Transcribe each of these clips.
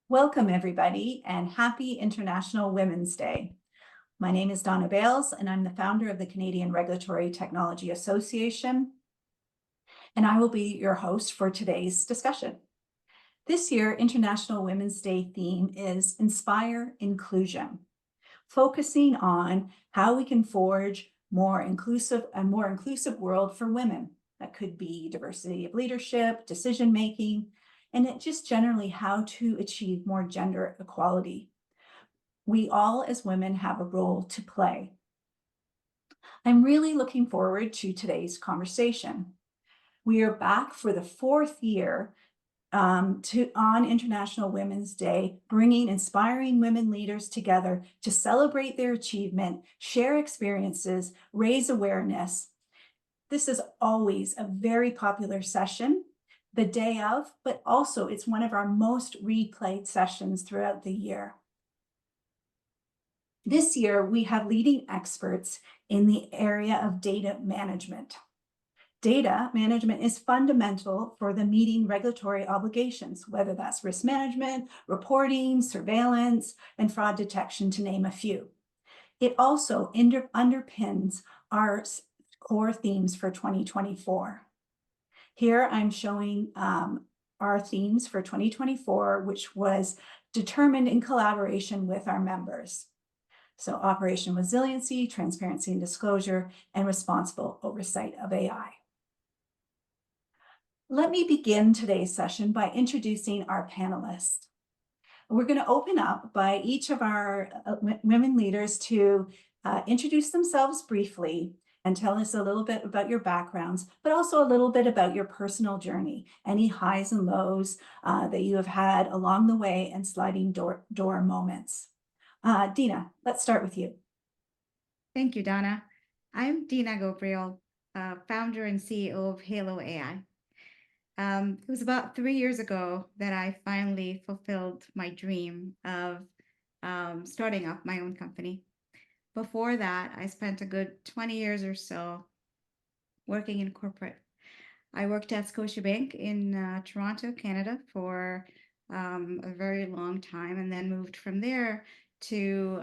Welcome, everybody, and happy International Women's Day. My name is Donna Bales, and I'm the founder of the Canadian Regulatory Technology Association, and I will be your host for today's discussion. This year, International Women's Day theme is Inspire Inclusion, focusing on how we can forge a more inclusive world for women. That could be diversity of leadership, decision-making, and it just generally how to achieve more gender equality. We all as women have a role to play. I'm really looking forward to today's conversation. We are back for the fourth year on International Women's Day, bringing inspiring women leaders together to celebrate their achievement, share experiences, raise awareness. This is always a very popular session the day of, but also it's one of our most replayed sessions throughout the year. This year, we have leading experts in the area of data management. Data management is fundamental for the meeting regulatory obligations, whether that's risk management, reporting, surveillance, and fraud detection, to name a few. It also underpins our core themes for 2024. Here I'm showing our themes for 2024, which was determined in collaboration with our members. So operational resiliency, transparency and disclosure, and responsible oversight of AI. Let me begin today's session by introducing our panelists. We're going to open up by each of our women leaders to introduce themselves briefly and tell us a little bit about your backgrounds, but also a little bit about your personal journey, any highs and lows that you have had along the way and sliding door moments. Dina, let's start with you. Thank you, Donna. I'm Dina Gobriel, founder and CEO of Halo AI. It was about 3 years ago that I finally fulfilled my dream of starting up my own company. Before that, I spent a good 20 years or so working in corporate. I worked at Scotiabank in Toronto, Canada for a very long time, and then moved from there to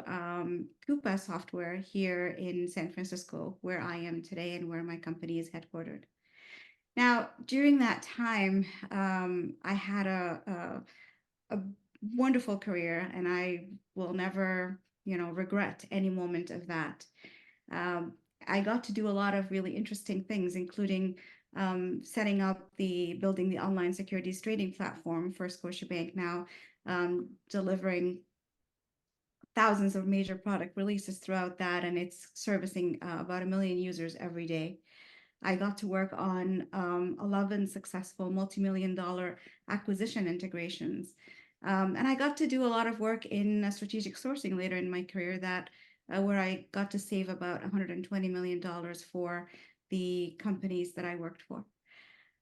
Coupa Software here in San Francisco, where I am today and where my company is headquartered. Now, during that time, I had a wonderful career, and I will never, regret any moment of that. I got to do a lot of really interesting things, including building the online securities trading platform for Scotiabank, now delivering thousands of major product releases throughout that, and it's servicing about 1 million users every day. I got to work on 11 successful multi-million-dollar acquisition integrations. And I got to do a lot of work in strategic sourcing later in my career where I got to save about $120 million for the companies that I worked for.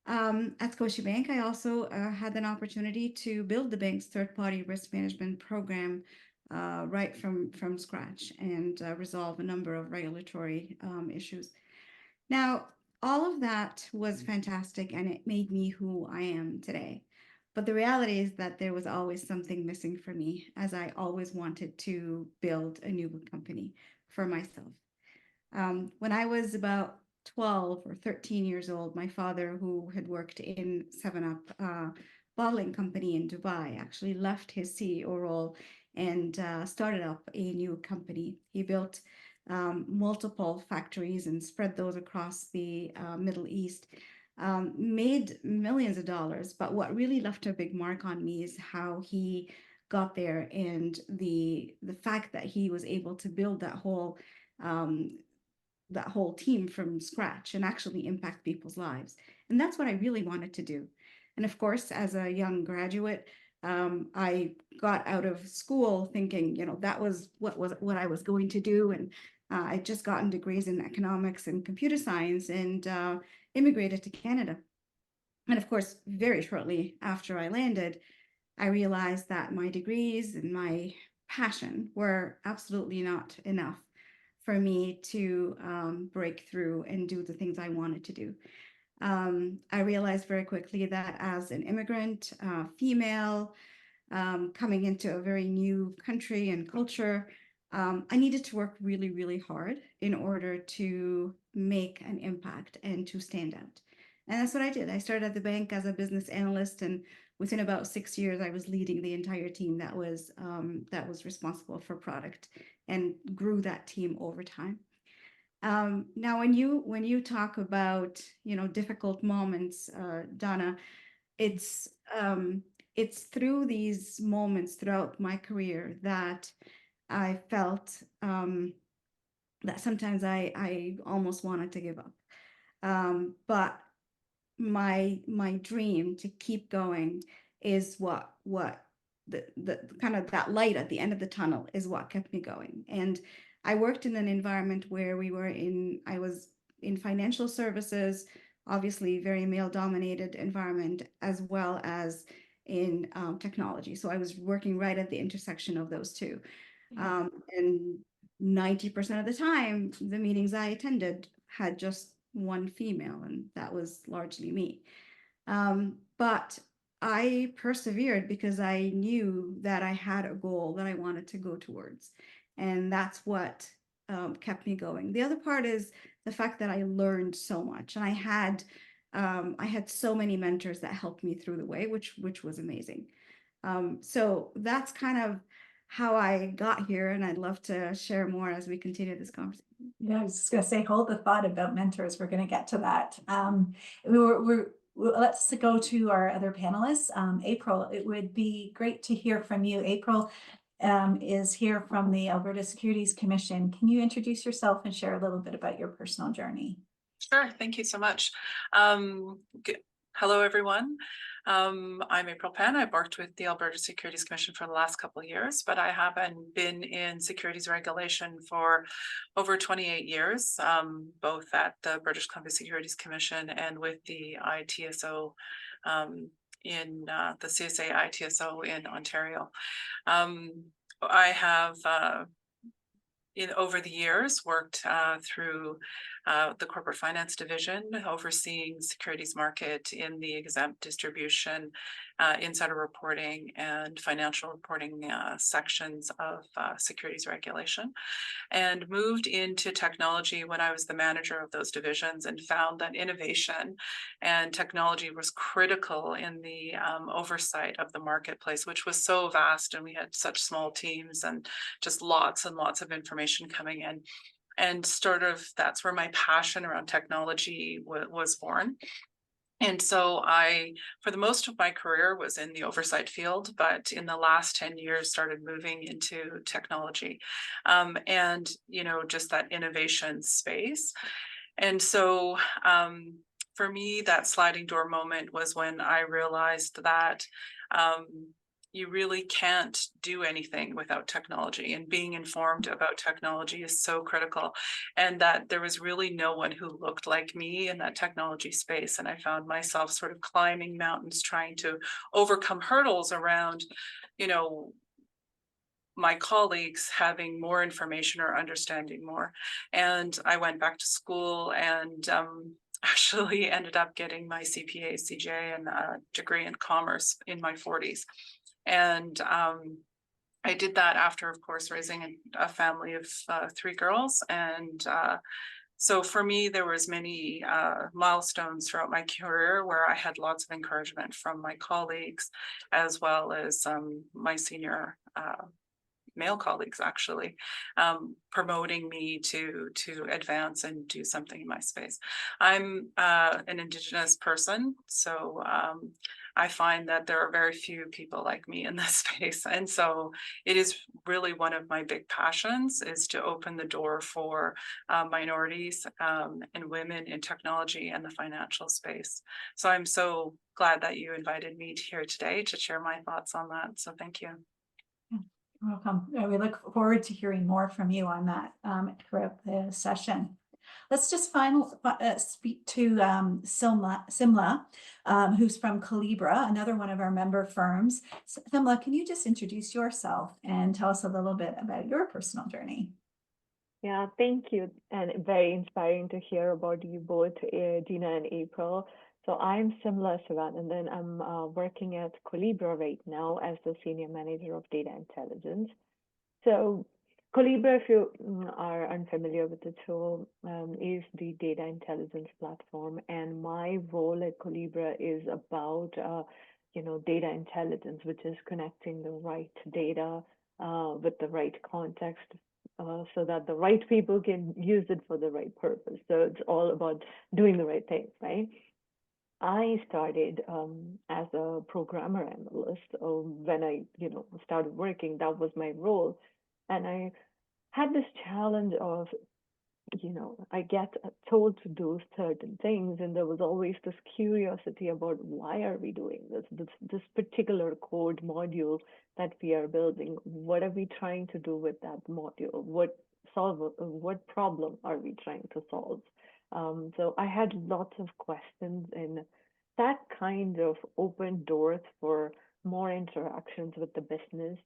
At Scotiabank, I also had an opportunity to build the bank's third-party risk management program right from scratch and resolve a number of regulatory issues. Now, all of that was fantastic, and it made me who I am today. But the reality is that there was always something missing for me, as I always wanted to build a new company for myself. When I was about 12 or 13 years old, my father, who had worked in 7-Up bottling company in Dubai, actually left his CEO role and started up a new company. He built multiple factories and spread those across the Middle East, made millions of dollars. But what really left a big mark on me is how he got there, and the fact that he was able to build that whole team from scratch and actually impact people's lives. And that's what I really wanted to do. And of course, as a young graduate, I got out of school thinking, that was what I was going to do. And I'd just gotten degrees in economics and computer science, and immigrated to Canada. And of course, very shortly after I landed, I realized that my degrees and my passion were absolutely not enough for me to break through and do the things I wanted to do. I realized very quickly that as an immigrant, female, coming into a very new country and culture. I needed to work really, really hard in order to make an impact and to stand out. And that's what I did. I started at the bank as a business analyst, and within about 6 years, I was leading the entire team that was responsible for product, and grew that team over time. Now, when you talk about difficult moments, Donna, it's through these moments throughout my career that I felt that sometimes I almost wanted to give up. But my dream to keep going is what the kind of that light at the end of the tunnel is what kept me going. And I worked in an environment where I was in financial services, obviously very male dominated environment, as well as in technology. So I was working right at the intersection of those two. And 90% of the time, the meetings I attended had just one female, and that was largely me. But I persevered because I knew that I had a goal that I wanted to go towards. And that's what kept me going. The other part is the fact that I learned so much, and I had so many mentors that helped me through the way, which was amazing. So that's kind of how I got here, and I'd love to share more as we continue this conversation. Yeah, I was just gonna say, hold the thought about mentors. We're gonna get to that. Let's go to our other panelists. April, it would be great to hear from you. April is here from the Alberta Securities Commission. Can you introduce yourself and share a little bit about your personal journey? Sure, thank you so much. Hello, everyone. I'm April Penn. I've worked with the Alberta Securities Commission for the last couple of years, but I haven't been in securities regulation for over 28 years, both at the British Columbia Securities Commission and with the ITSO in the CSA ITSO in Ontario. I have over the years worked through the corporate finance division, overseeing securities market in the exempt distribution, insider reporting, and financial reporting sections of securities regulation, and moved into technology when I was the manager of those divisions, and found that innovation and technology was critical in the oversight of the marketplace, which was so vast, and we had such small teams and just lots and lots of information coming in. And sort of that's where my passion around technology was born. And so I, for the most of my career, was in the oversight field, but in the last 10 years started moving into technology, and, just that innovation space. And so for me, that sliding door moment was when I realized that you really can't do anything without technology, and being informed about technology is so critical, and that there was really no one who looked like me in that technology space. And I found myself sort of climbing mountains, trying to overcome hurdles around, my colleagues having more information or understanding more. And I went back to school and actually ended up getting my CPA, CJ, and a degree in commerce in my 40s. And I did that after, of course, raising a family of 3 girls. And so for me, there was many milestones throughout my career where I had lots of encouragement from my colleagues, as well as my senior male colleagues, actually, promoting me to advance and do something in my space. I'm an Indigenous person, so I find that there are very few people like me in this space. And so it is really one of my big passions, is to open the door for minorities and women in technology and the financial space. So I'm so glad that you invited me here today to share my thoughts on that. So thank you. You're welcome. We look forward to hearing more from you on that throughout the session. Let's just speak to Simla, who's from Calibra, another one of our member firms. Simla, can you just introduce yourself and tell us a little bit about your personal journey? Yeah, thank you. And very inspiring to hear about you both, Gina and April. So I'm Simla Sivanandan. I'm working at Colibra right now as the Senior Manager of Data Intelligence. So Colibra, if you are unfamiliar with the tool, is the data intelligence platform, and my role at Colibra is about data intelligence, which is connecting the right data with the right context, so that the right people can use it for the right purpose. So it's all about doing the right thing, right? I started as a programmer analyst. When I, started working, that was my role, and I had this challenge of, I get told to do certain things, and there was always this curiosity about why are we doing this particular code module that we are building. What are we trying to do with that module? What problem are we trying to solve? So I had lots of questions, and that kind of opened doors for more interactions with the business,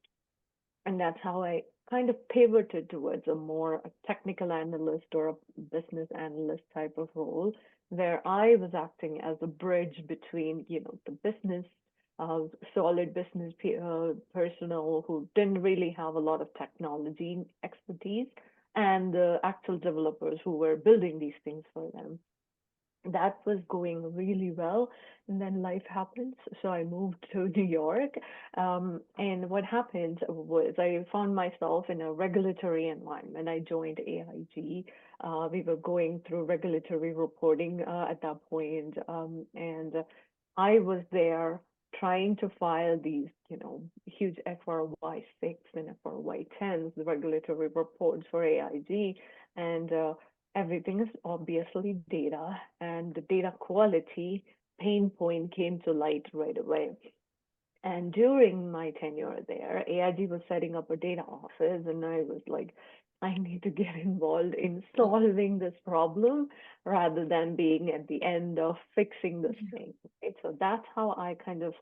and that's how I kind of pivoted towards a more technical analyst or a business analyst type of role, where I was acting as a bridge between, the business, solid business personnel who didn't really have a lot of technology expertise, and the actual developers who were building these things for them. That was going really well, and then life happens, so I moved to New York. And what happened was I found myself in a regulatory environment. I joined AIG. We were going through regulatory reporting at that point, and I was there trying to file these, huge FRY 6 and FRY 10s, the regulatory reports for AIG, and everything is obviously data, and the data quality pain point came to light right away. And during my tenure there, AIG was setting up a data office, and I was like, I need to get involved in solving this problem rather than being at the end of fixing this thing. Right? So that's how I kind of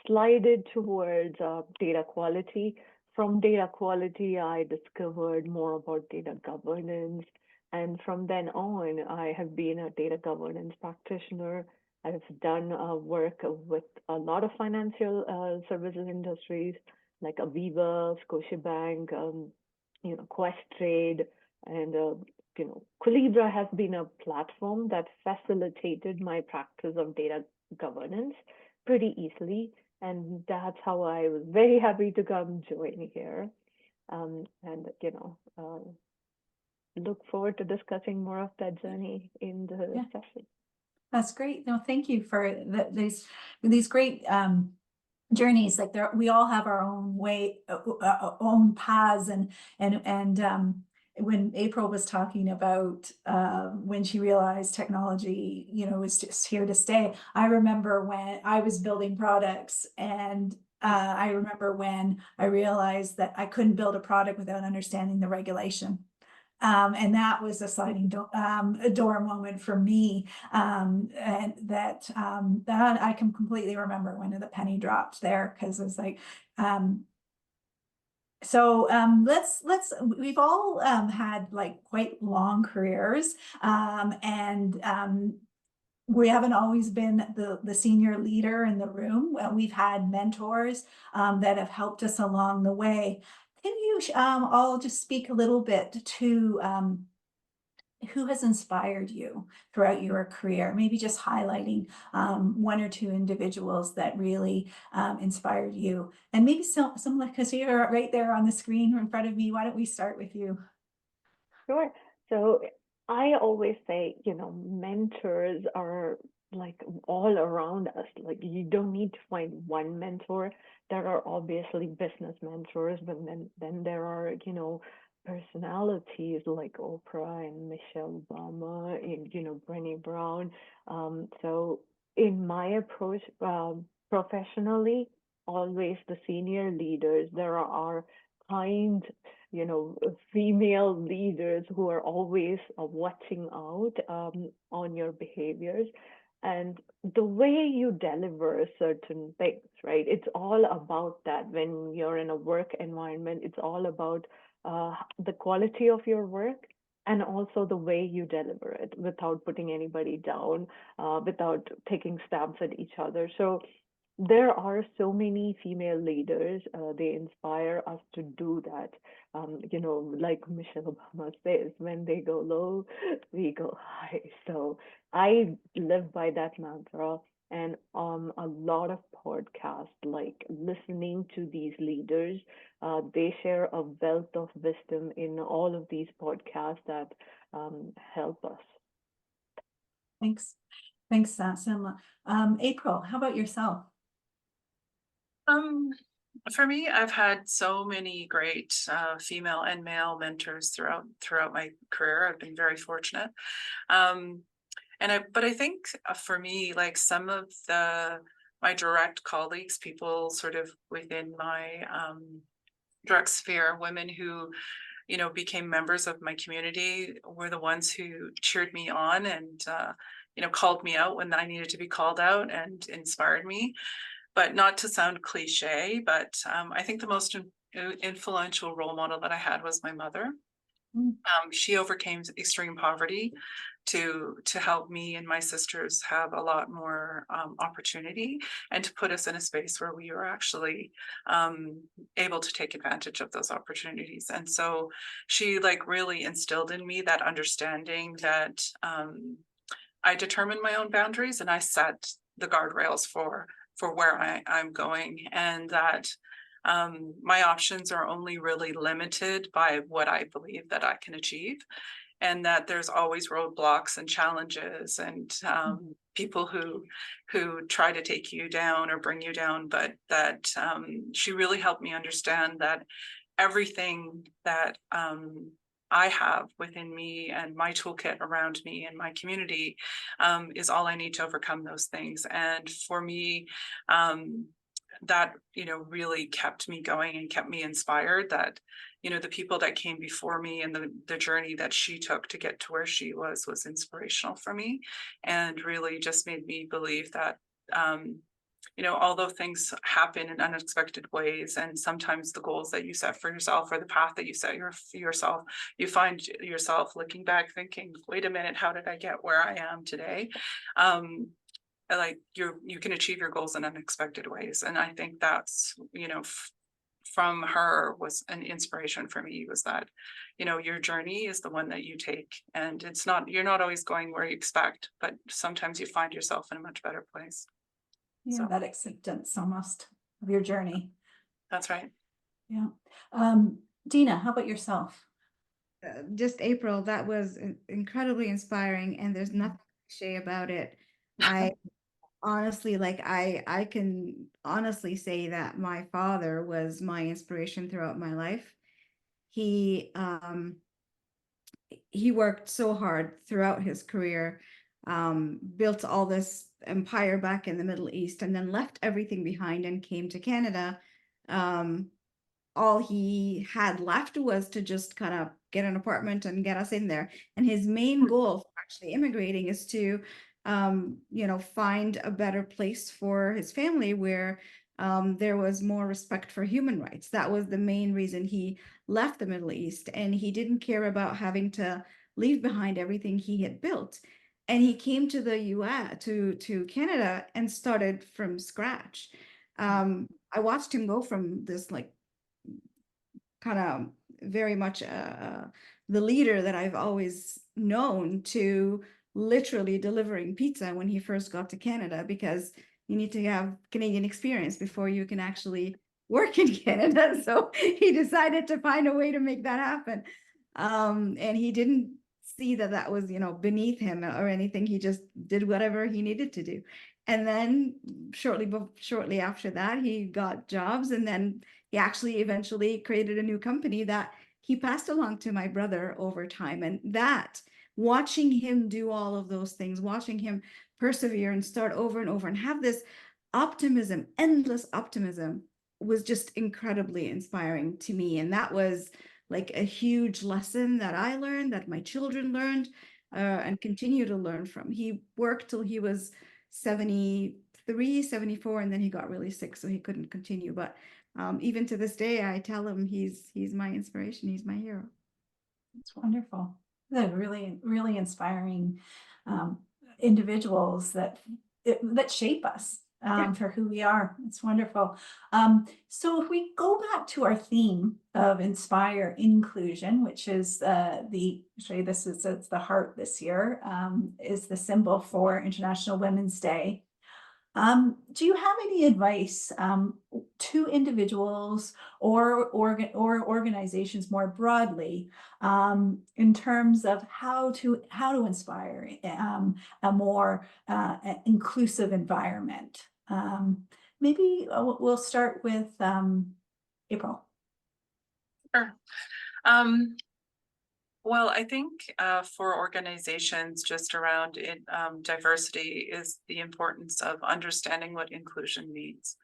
slided towards data quality. From data quality, I discovered more about data governance. And from then on, I have been a data governance practitioner. I've done work with a lot of financial services industries like Aviva, Scotiabank, Questrade, and Colibra has been a platform that facilitated my practice of data governance pretty easily, and that's how I was very happy to come join here. And look forward to discussing more of that journey in the session. That's great. No, thank you for these great journeys. Like we all have our own way, own paths, and when April was talking about when she realized technology, was just here to stay. I remember when I was building products, and I remember when I realized that I couldn't build a product without understanding the regulation. And that was a sliding door moment for me. And that I can completely remember when the penny dropped there, because it's like, we've all had like quite long careers, and we haven't always been the senior leader in the room. We've had mentors that have helped us along the way. Can you all just speak a little bit to who has inspired you throughout your career? Maybe just highlighting one or two individuals that really inspired you. And maybe some, because you're right there on the screen in front of me, why don't we start with you? Sure. So I always say, mentors are like all around us. Like you don't need to find one mentor. There are obviously business mentors, but then there are, personalities like Oprah and Michelle Obama and, Brené Brown. So in my approach, professionally, always the senior leaders, there are kind, female leaders who are always watching out on your behaviors and the way you deliver certain things, right? It's all about that. When you're in a work environment, it's all about the quality of your work and also the way you deliver it without putting anybody down, without taking stabs at each other. So there are so many female leaders. They inspire us to do that. Like Michelle Obama says, when they go low, we go high. So I live by that mantra. And a lot of podcasts, like listening to these leaders, they share a wealth of wisdom in all of these podcasts that help us. Thanks. Thanks, Simla. April, how about yourself? For me, I've had so many great female and male mentors throughout my career. I've been very fortunate. But I think for me, like some of my direct colleagues, people sort of within my direct sphere, women who, became members of my community, were the ones who cheered me on and, called me out when I needed to be called out and inspired me. But not to sound cliche, but I think the most influential role model that I had was my mother. She overcame extreme poverty to help me and my sisters have a lot more opportunity, and to put us in a space where we were actually able to take advantage of those opportunities. And so she really instilled in me that understanding that I determined my own boundaries and I set the guardrails for where I'm going, and that my options are only really limited by what I believe that I can achieve, and that there's always roadblocks and challenges and people who try to take you down or bring you down, but that she really helped me understand that everything that I have within me and my toolkit around me and my community is all I need to overcome those things. And for me, that really kept me going and kept me inspired, that the people that came before me and the journey that she took to get to where she was inspirational for me, and really just made me believe that although things happen in unexpected ways, and sometimes the goals that you set for yourself or the path that you set for yourself, you find yourself looking back thinking, wait a minute, how did I get where I am today? You can achieve your goals in unexpected ways. And I think that's, from her was an inspiration for me, was that, your journey is the one that you take, and you're not always going where you expect, but sometimes you find yourself in a much better place. Yeah, So that acceptance almost of your journey. that's right. Yeah. Dina, how about yourself? Just April, that was incredibly inspiring, and there's nothing cliche about it. I honestly, I can honestly say that my father was my inspiration throughout my life. He worked so hard throughout his career, built all this empire back in the Middle East, and then left everything behind and came to Canada. All he had left was to just kind of get an apartment and get us in there. And his main goal for actually immigrating is to, find a better place for his family where there was more respect for human rights. That was the main reason he left the Middle East, and he didn't care about having to leave behind everything he had built. And he came to the US, to Canada, and started from scratch. I watched him go from this kind of very much the leader that I've always known, to literally delivering pizza when he first got to Canada, because you need to have Canadian experience before you can actually work in Canada. So he decided to find a way to make that happen. And he didn't see that was, beneath him or anything. He just did whatever he needed to do. And then shortly after that, he got jobs, and then he actually eventually created a new company that he passed along to my brother over time. And that, watching him do all of those things, watching him persevere and start over and over and have this optimism, endless optimism, was just incredibly inspiring to me. And that was like a huge lesson that I learned, that my children learned, and continue to learn from. He worked till he was 73, 74, and then he got really sick, so he couldn't continue. But even to this day, I tell him he's my inspiration. He's my hero. That's wonderful. They're really, really inspiring individuals that shape us Yeah. for who we are. It's wonderful. So if we go back to our theme of inspire inclusion, which is actually this is it's the heart this year, is the symbol for International Women's Day. Do you have any advice to individuals or organizations more broadly in terms of how to inspire a more inclusive environment? Maybe we'll start with April. Sure. Um, Well, I think for organizations just around it, diversity is the importance of understanding what inclusion means,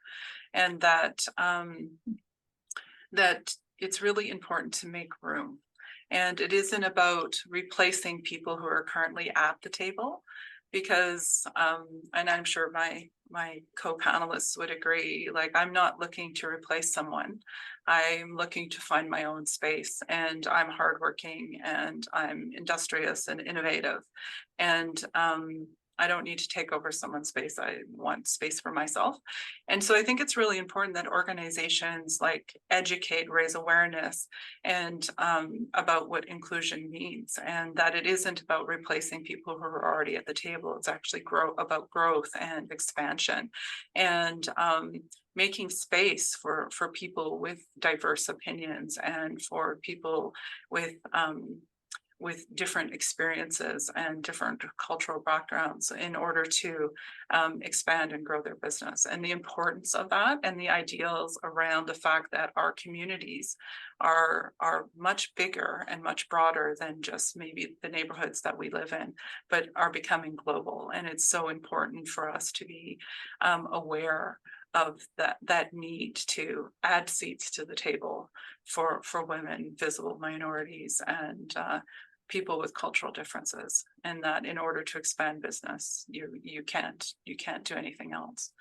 and that it's really important to make room. And it isn't about replacing people who are currently at the table, because and I'm sure my co-panelists would agree, like, I'm not looking to replace someone. I'm looking to find my own space, and I'm hardworking, and I'm industrious and innovative, and I don't need to take over someone's space. I want space for myself. And so I think it's really important that organizations like educate, raise awareness, and about what inclusion means, and that it isn't about replacing people who are already at the table. It's actually about growth and expansion, and making space for people with diverse opinions, and for people with different experiences and different cultural backgrounds, in order to expand and grow their business. And the importance of that, and the ideals around the fact that our communities are much bigger and much broader than just maybe the neighborhoods that we live in, but are becoming global. And it's so important for us to be aware of that need to add seats to the table for women, visible minorities, and people with cultural differences, and that in order to expand business, you can't do anything else.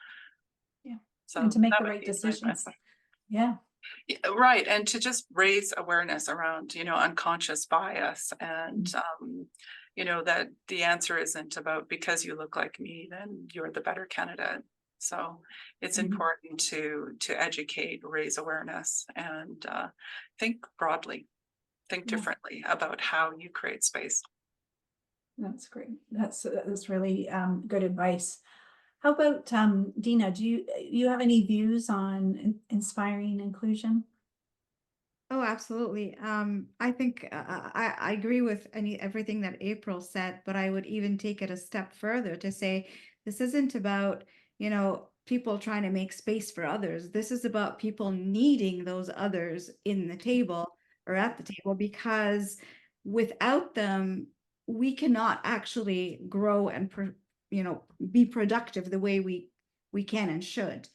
Yeah. So And to make that the would right be my decisions. advice. Yeah. Yeah, right, and to just raise awareness around, unconscious bias, and that the answer isn't about, because you look like me, then you're the better candidate. So it's Mhm. important to educate, raise awareness, and think broadly, think Yeah. differently about how you create space. That's great. That's really good advice. How about Dina? Do you have any views on inspiring inclusion? Oh, absolutely. I think I agree with everything that April said, but I would even take it a step further to say this isn't about, people trying to make space for others. This is about people needing those others in the table or at the table, because without them, we cannot actually grow and be productive the way we can and should.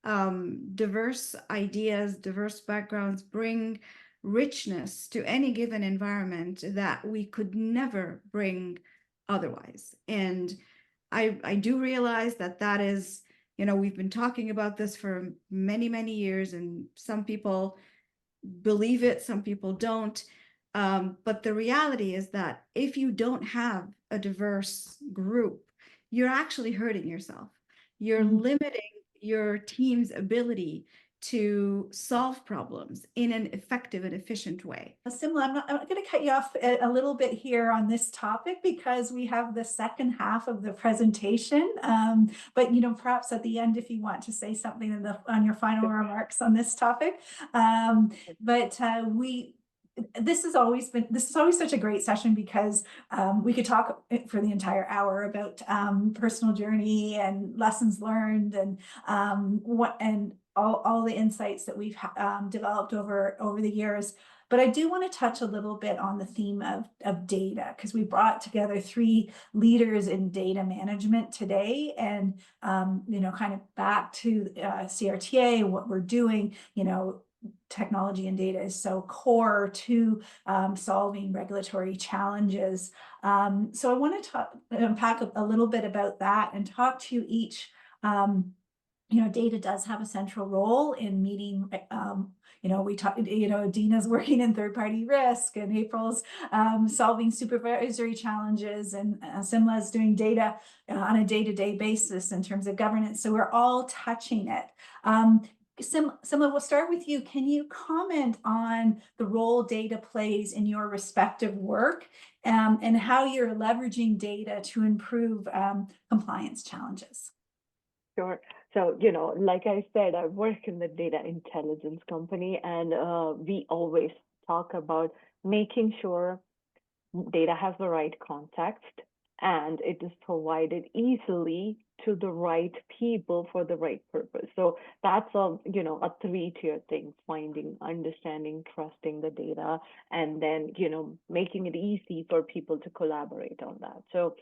Diverse ideas, diverse backgrounds bring richness to any given environment that we could never bring otherwise. And I do realize that is, we've been talking about this for many, many years, and some people believe it, some people don't. But the reality is that if you don't have a diverse group, you're actually hurting yourself. You're Mhm. limiting your team's ability to solve problems in an effective and efficient way. Simla, I'm going to cut you off a little bit here on this topic because we have the second half of the presentation. But perhaps at the end, if you want to say something on your final remarks on this topic. But this has always such a great session, because we could talk for the entire hour about personal journey and lessons learned, and all the insights that we've developed over the years. But I do want to touch a little bit on the theme of data, because we brought together 3 leaders in data management today, and kind of back to CRTA, what we're doing. Technology and data is so core to solving regulatory challenges. So I want to unpack a little bit about that and talk to you each data does have a central role in meeting, we talked, Dina's working in third-party risk, and April's solving supervisory challenges, and Simla's doing data on a day-to-day basis in terms of governance. So we're all touching it. Simla, we'll start with you. Can you comment on the role data plays in your respective work, and how you're leveraging data to improve compliance challenges? Sure. So, like I said, I work in the data intelligence company, and we always talk about making sure data has the right context and it is provided easily to the right people for the right purpose. So that's a 3-tier thing: finding, understanding, trusting the data, and then making it easy for people to collaborate on that. So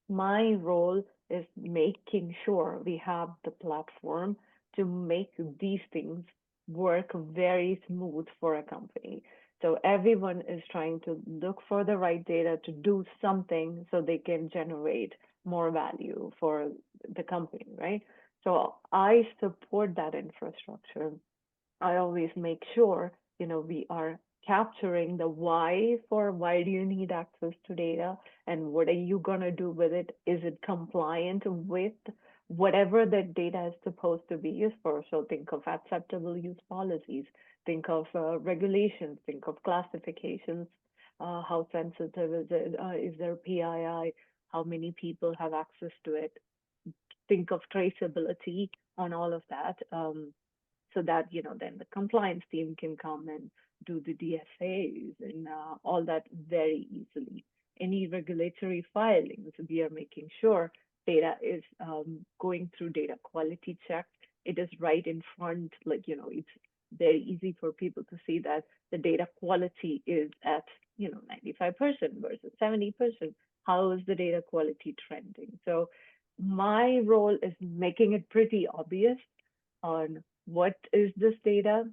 my role is making sure we have the platform to make these things work very smooth for a company. So everyone is trying to look for the right data to do something so they can generate more value for the company, right? So I support that infrastructure. I always make sure, we are capturing the why do you need access to data, and what are you going to do with it? Is it compliant with whatever that data is supposed to be used for? So think of acceptable use policies, think of regulations, think of classifications, how sensitive is it, is there PII, how many people have access to it, think of traceability on all of that. So that then the compliance team can come and do the DSAs and all that very easily. Any regulatory filings, we are making sure data is going through data quality checks. It is right in front, it's very easy for people to see that the data quality is at 95% versus 70%. How is the data quality trending? So my role is making it pretty obvious on what is this data,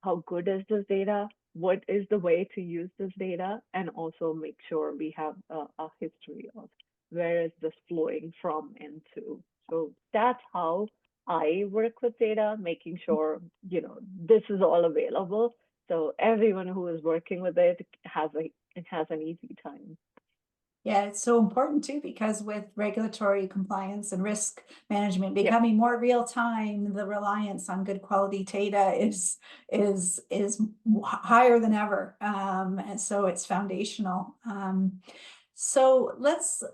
how good is this data, what is the way to use this data, and also make sure we have a history of where is this flowing from and to. So that's how I work with data, making sure this is all available, so everyone who is working with it has an easy time. Yeah, it's so important too, because with regulatory compliance and risk management becoming more real time, the reliance on good quality data is higher than ever. And so it's foundational. So let's,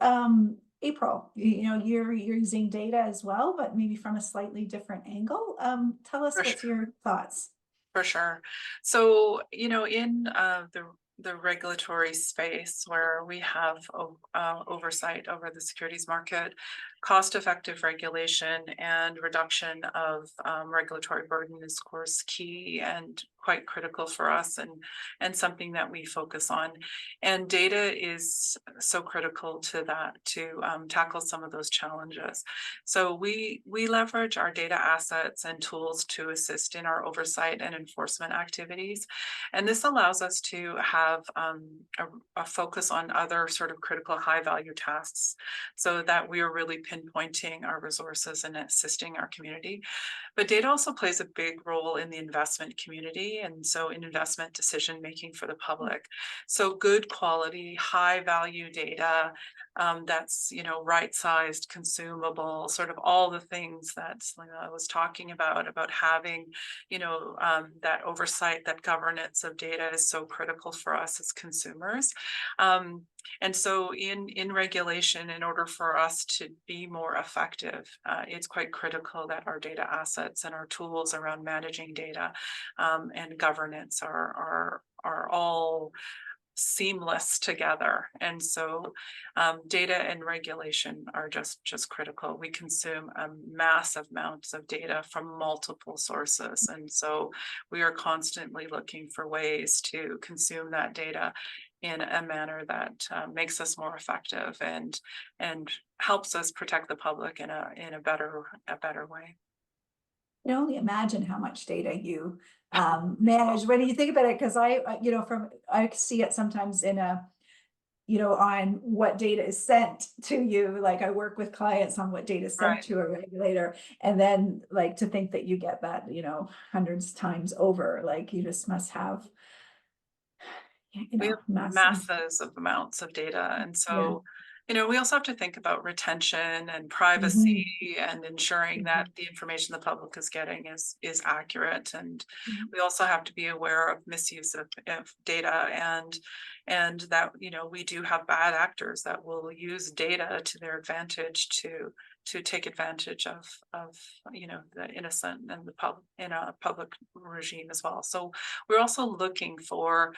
April, you're using data as well, but maybe from a slightly different angle. Tell us what's your thoughts. For sure. So, in the regulatory space where we have oversight over the securities market, cost-effective regulation and reduction of regulatory burden is, of course, key and quite critical for us, and something that we focus on. And data is so critical to that, to tackle some of those challenges. So we leverage our data assets and tools to assist in our oversight and enforcement activities. And this allows us to have a focus on other sort of critical high-value tasks, so that we are really pinpointing our resources and assisting our community. But data also plays a big role in the investment community, and so in investment decision making for the public. So good quality, high value data that's right-sized, consumable, sort of all the things that I was talking about having that oversight, that governance of data is so critical for us as consumers. And so in regulation, in order for us to be more effective, it's quite critical that our data assets and our tools around managing data and governance are all seamless together. And so data and regulation are just critical. We consume massive amounts of data from multiple sources, and so we are constantly looking for ways to consume that data in a manner that makes us more effective and helps us protect the public in a better way. I can only imagine how much data you manage when you think about it, because I see it sometimes in on what data is sent to you. Like I work with clients on what data is sent Right. to a regulator, and then like to think that you get that, hundreds of times over, like you just must have, We have massive. masses of amounts of data. And Yeah. so, we also have to think about retention and Mhm. privacy and ensuring that Mhm. the information the public is getting is accurate. And Mhm. we also have to be aware of misuse of data and that, we do have bad actors that will use data to their advantage to take advantage of the innocent and the public in a public regime as well. So we're also looking for,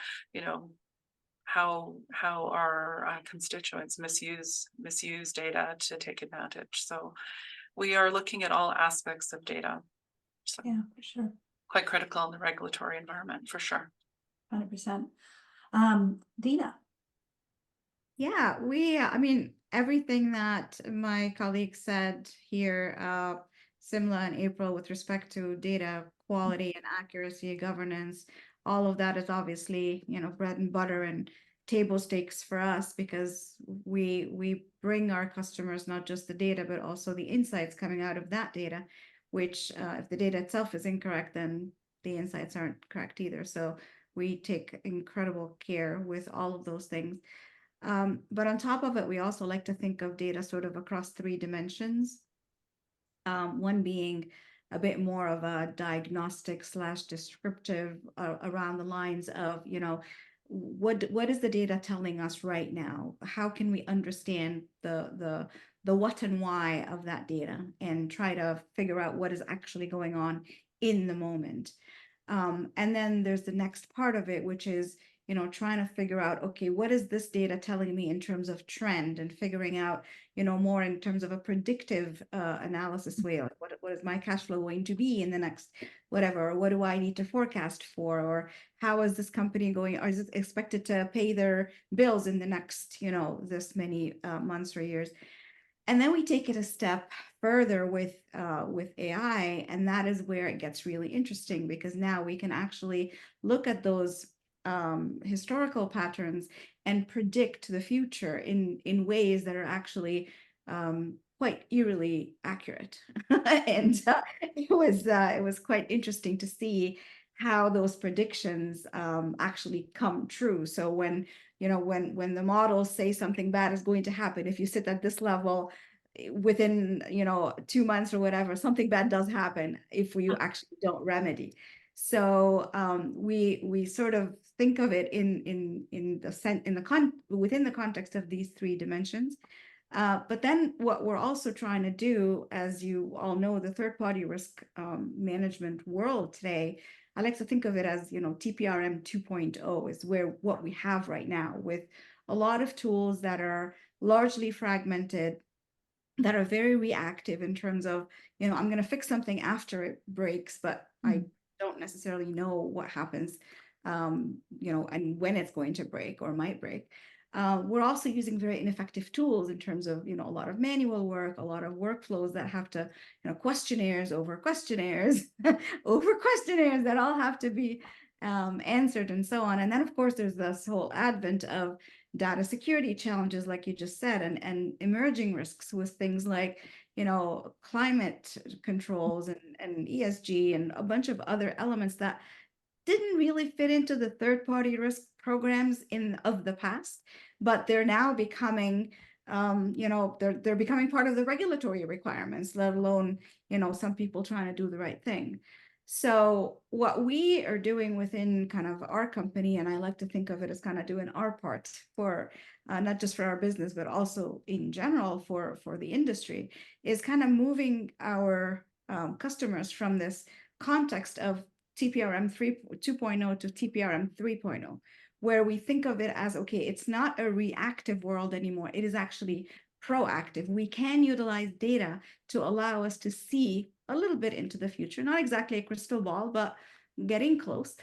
how our constituents misuse data to take advantage. So we are looking at all aspects of data. So Yeah, for sure. quite critical in the regulatory environment for sure. 100%. Dina. Yeah, I mean, everything that my colleague said here, Simla and April, with respect to data quality and accuracy, governance, all of that is obviously, bread and butter and table stakes for us, because we bring our customers not just the data, but also the insights coming out of that data, which if the data itself is incorrect, then the insights aren't correct either. So we take incredible care with all of those things. But on top of it, we also like to think of data sort of across 3 dimensions. One being a bit more of a diagnostic / descriptive around the lines of, what is the data telling us right now? How can we understand the what and why of that data and try to figure out what is actually going on in the moment? And then there's the next part of it, which is, trying to figure out, okay, what is this data telling me in terms of trend, and figuring out, more in terms of a predictive analysis way. Like what is my cash flow going to be in the next whatever, or what do I need to forecast for, or how is this company going, or is it expected to pay their bills in the next, this many months or years. And then we take it a step further with AI, and that is where it gets really interesting, because now we can actually look at those historical patterns and predict the future in ways that are actually quite eerily accurate. And it was quite interesting to see how those predictions actually come true. So when when the models say something bad is going to happen, if you sit at this level, within 2 months or whatever, something bad does happen if you actually don't remedy. So we sort of think of it within the context of these 3 dimensions. But then what we're also trying to do, as you all know, the third-party risk management world today, I like to think of it as, TPRM 2.0 is what we have right now, with a lot of tools that are largely fragmented, that are very reactive in terms of, I'm going to fix something after it breaks, but I don't necessarily know what happens, and when it's going to break or might break. We're also using very ineffective tools in terms of, a lot of manual work, a lot of workflows that have to, questionnaires over questionnaires, over questionnaires that all have to be answered, and so on. And then, of course, there's this whole advent of data security challenges, like you just said, and emerging risks with things like, climate controls and ESG and a bunch of other elements that didn't really fit into the third-party risk programs of the past, but they're now becoming, they're becoming part of the regulatory requirements, let alone, some people trying to do the right thing. So what we are doing within kind of our company, and I like to think of it as kind of doing our part for not just for our business, but also in general for the industry, is kind of moving our customers from this context of TPRM 2.0 to TPRM 3.0, where we think of it as, okay, it's not a reactive world anymore. It is actually proactive. We can utilize data to allow us to see a little bit into the future, not exactly a crystal ball, but getting close.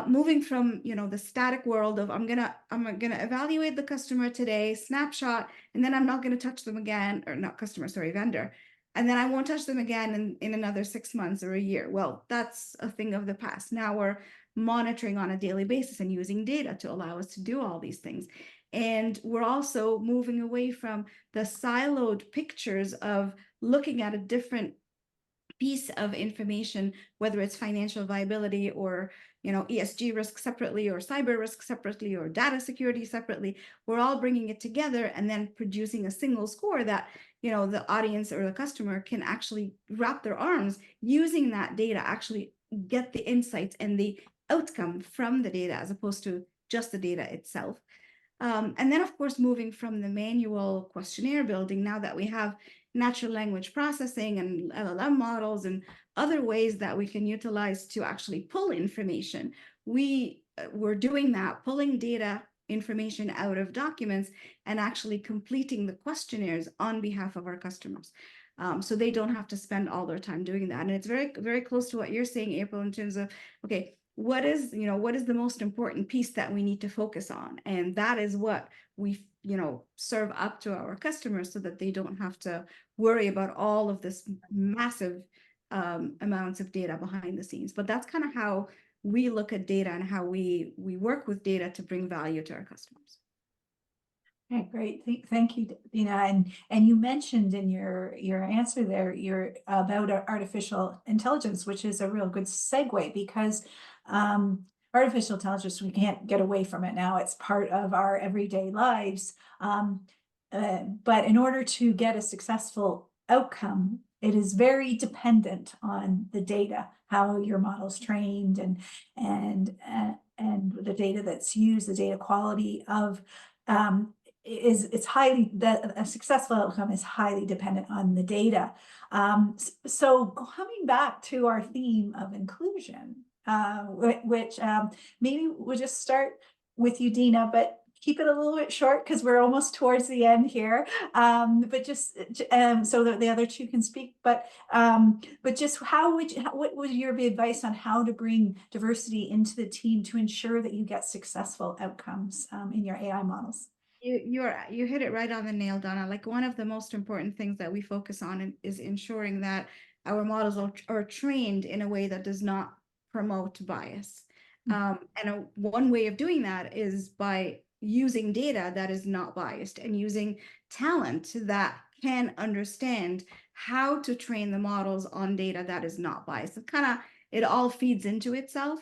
Moving from, the static world of I'm gonna evaluate the customer today, snapshot, and then I'm not gonna touch them again, or not customer, sorry, vendor. And then I won't touch them again in another 6 months or a year. Well, that's a thing of the past. Now we're monitoring on a daily basis and using data to allow us to do all these things. And we're also moving away from the siloed pictures of looking at a different piece of information, whether it's financial viability or ESG risk separately, or cyber risk separately, or data security separately. We're all bringing it together and then producing a single score that the audience or the customer can actually wrap their arms using that data, actually get the insights and the outcome from the data as opposed to just the data itself. And then, of course, moving from the manual questionnaire building, now that we have natural language processing and LLM models and other ways that we can utilize to actually pull information, we're doing that, pulling data information out of documents and actually completing the questionnaires on behalf of our customers. So they don't have to spend all their time doing that. And it's very, very close to what you're saying, April, in terms of, okay, what is the most important piece that we need to focus on? And that is what we, serve up to our customers so that they don't have to worry about all of this massive amounts of data behind the scenes. But that's kind of how we look at data and how we work with data to bring value to our customers. Okay, great. Thank you, Dina. And you mentioned in your answer there, you're about artificial intelligence, which is a real good segue because artificial intelligence, we can't get away from it now. It's part of our everyday lives. But in order to get a successful outcome, it is very dependent on the data, how your model's trained, and the data that's used, the data quality of a successful outcome is highly dependent on the data. So coming back to our theme of inclusion, which maybe we'll just start with you, Dina, but keep it a little bit short because we're almost towards the end here. But just so that the other two can speak. But just what would your advice on how to bring diversity into the team to ensure that you get successful outcomes in your AI models? You hit it right on the nail, Donna. Like, one of the most important things that we focus on is ensuring that our models are trained in a way that does not promote bias. And one way of doing that is by using data that is not biased and using talent that can understand how to train the models on data that is not biased. It all feeds into itself.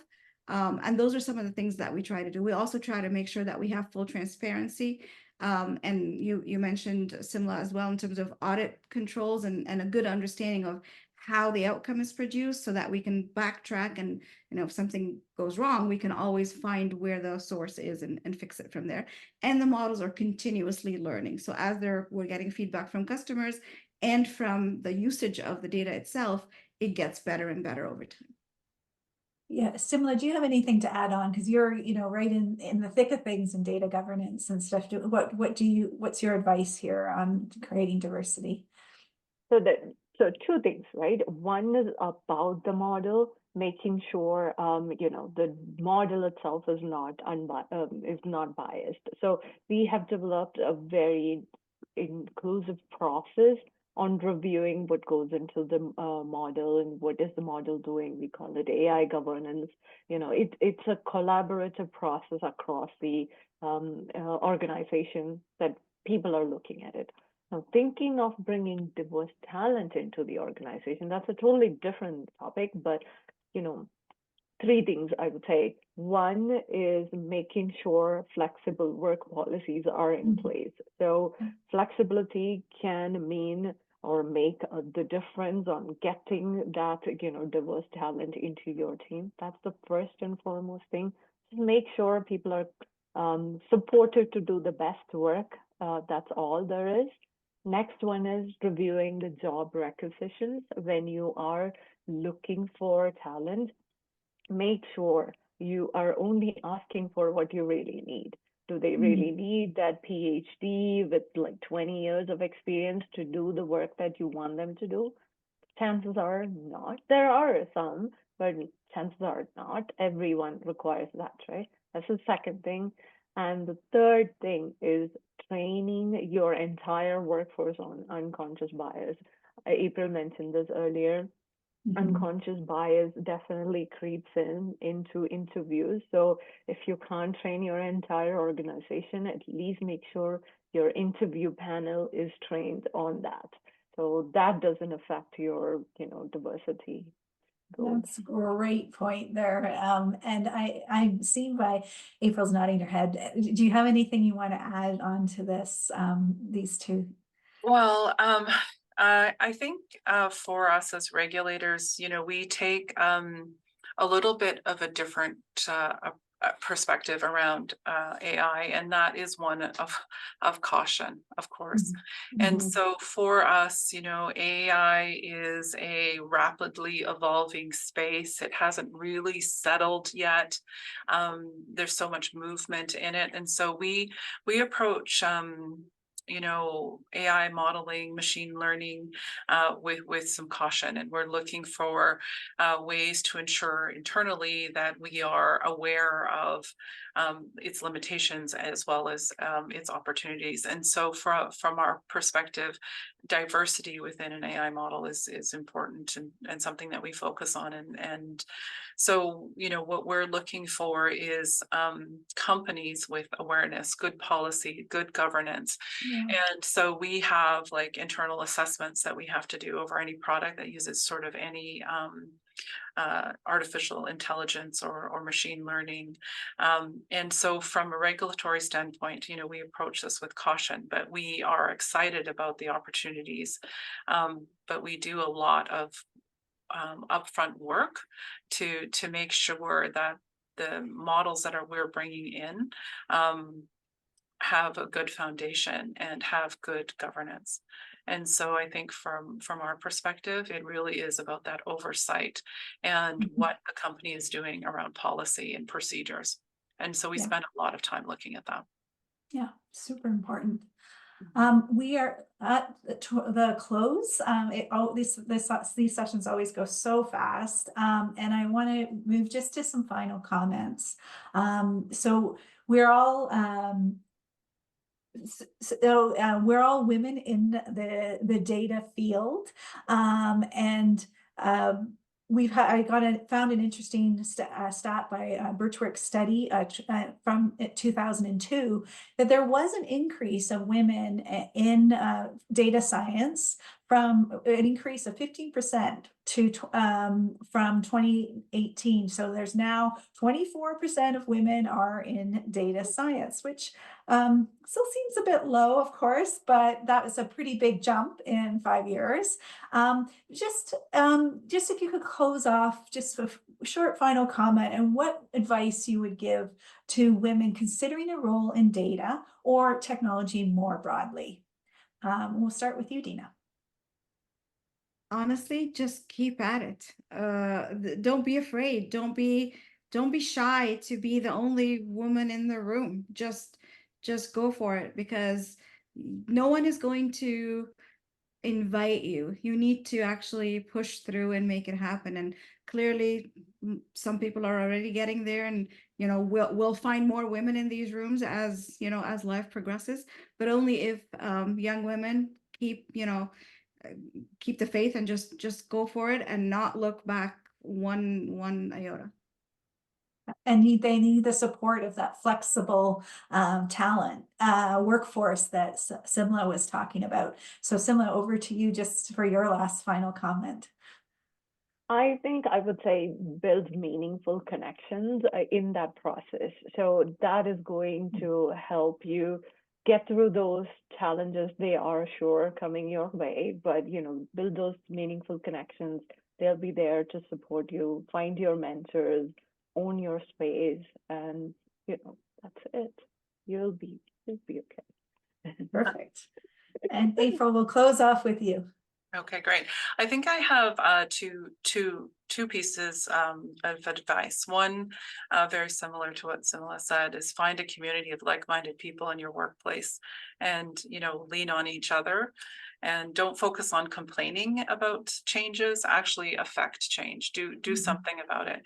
And those are some of the things that we try to do. We also try to make sure that we have full transparency. And you mentioned Simla as well in terms of audit controls and a good understanding of how the outcome is produced so that we can backtrack, and if something goes wrong, we can always find where the source is and fix it from there. And the models are continuously learning. So as we're getting feedback from customers and from the usage of the data itself, it gets better and better over time. Yeah, Simla, do you have anything to add on? Because you're, right in the thick of things in data governance and stuff. What's your advice here on creating diversity? So two things, right? One is about the model, making sure the model itself is not biased. So we have developed a very inclusive process on reviewing what goes into the model and what is the model doing. We call it AI governance. It's a collaborative process across the organization that people are looking at it. Now, thinking of bringing diverse talent into the organization, that's a totally different topic, but, three things I would say. One is making sure flexible work policies are in place. So flexibility can mean or make the difference on getting that, diverse talent into your team. That's the first and foremost thing. Just make sure people are supported to do the best work. That's all there is. Next one is reviewing the job requisitions. When you are looking for talent, make sure you are only asking for what you really need. Do they really need that PhD with like 20 years of experience to do the work that you want them to do? Chances are not. There are some, but chances are not. Everyone requires that, right? That's the second thing. And the third thing is training your entire workforce on unconscious bias. April mentioned this earlier. Mhm. unconscious bias definitely creeps into interviews. So if you can't train your entire organization, at least make sure your interview panel is trained on that. So that doesn't affect your, diversity goals. That's a great point there. And I'm seeing by April's nodding her head. Do you have anything you want to add on to this, these two? Well, I think for us as regulators, we take a little bit of a different perspective around AI, and that is one of caution, of course. And Mhm. so for us, AI is a rapidly evolving space. It hasn't really settled yet. There's so much movement in it, and so we approach AI modeling, machine learning, with some caution, and we're looking for ways to ensure internally that we are aware of its limitations as well as its opportunities. And so, from our perspective, diversity within an AI model is important, and something that we focus on. And so, what we're looking for is companies with awareness, good policy, good governance. Yeah. And so we have like internal assessments that we have to do over any product that uses sort of any artificial intelligence or machine learning. And so from a regulatory standpoint, we approach this with caution, but we are excited about the opportunities. But we do a lot of upfront work to make sure that the models that we're bringing in have a good foundation and have good governance. And so I think from our perspective, it really is about that oversight and Mhm. what the company is doing around policy and procedures. And so we Yeah. spend a lot of time looking at that. Yeah, super important. We are at the close. These sessions always go so fast. And I want to move just to some final comments. So we're all we're all women in the data field, and I found an interesting stat by Birchworks study from 2002 that there was an increase of women in data science from an increase of 15% from 2018. So there's now 24% of women are in data science, which still seems a bit low, of course, but that was a pretty big jump in 5 years. Just if you could close off just with a short final comment and what advice you would give to women considering a role in data or technology more broadly. We'll start with you, Dina. Honestly, just keep at it. Don't be afraid. Don't be shy to be the only woman in the room. Just go for it, because no one is going to invite you. You need to actually push through and make it happen. And clearly, some people are already getting there, and we'll find more women in these rooms as as life progresses. But only if young women keep the faith and just go for it and not look back one iota. And they need the support of that flexible talent workforce that Simla was talking about. So Simla, over to you just for your last final comment. I think I would say build meaningful connections in that process. So that is going to help you get through those challenges. They are sure coming your way, but build those meaningful connections. They'll be there to support you, find your mentors, own your space, and that's it. You'll be okay. Perfect. And April, we'll close off with you. Okay, great. I think I have two pieces of advice. One, very similar to what Simla said, is find a community of like-minded people in your workplace, and lean on each other, and don't focus on complaining about changes. Actually affect change. Do something about it.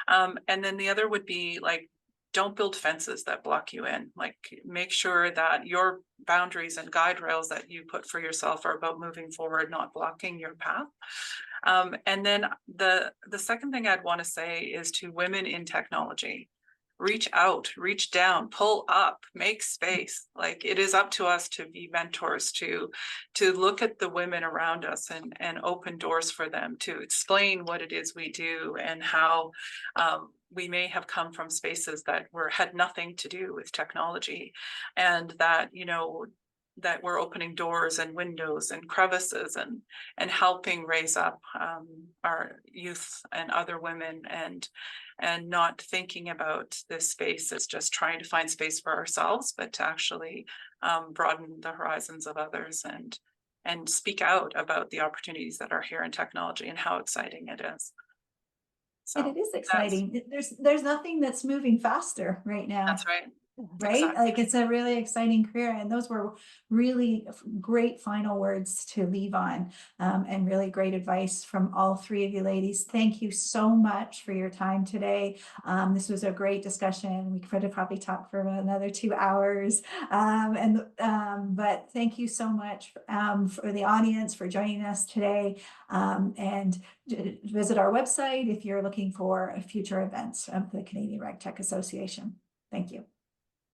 And then the other would be like, don't build fences that block you in. Like, make sure that your boundaries and guide rails that you put for yourself are about moving forward, not blocking your path. And then the second thing I'd want to say is to women in technology. Reach out, reach down, pull up, make space. Like, it is up to us to be mentors, to look at the women around us and open doors for them, to explain what it is we do and how we may have come from spaces that had nothing to do with technology, and that, you know, that we're opening doors and windows and crevices and helping raise up our youth and other women, and not thinking about this space as just trying to find space for ourselves, but to actually broaden the horizons of others and speak out about the opportunities that are here in technology and how exciting it is. So And it is exciting. There's nothing that's moving faster right now. that's right. Right? Exactly. Like, it's a really exciting career, and those were really great final words to leave on, and really great advice from all three of you ladies. Thank you so much for your time today. This was a great discussion. We could have probably talked for another 2 hours. But thank you so much for the audience for joining us today. And visit our website if you're looking for future events of the Canadian RegTech Association. Thank you.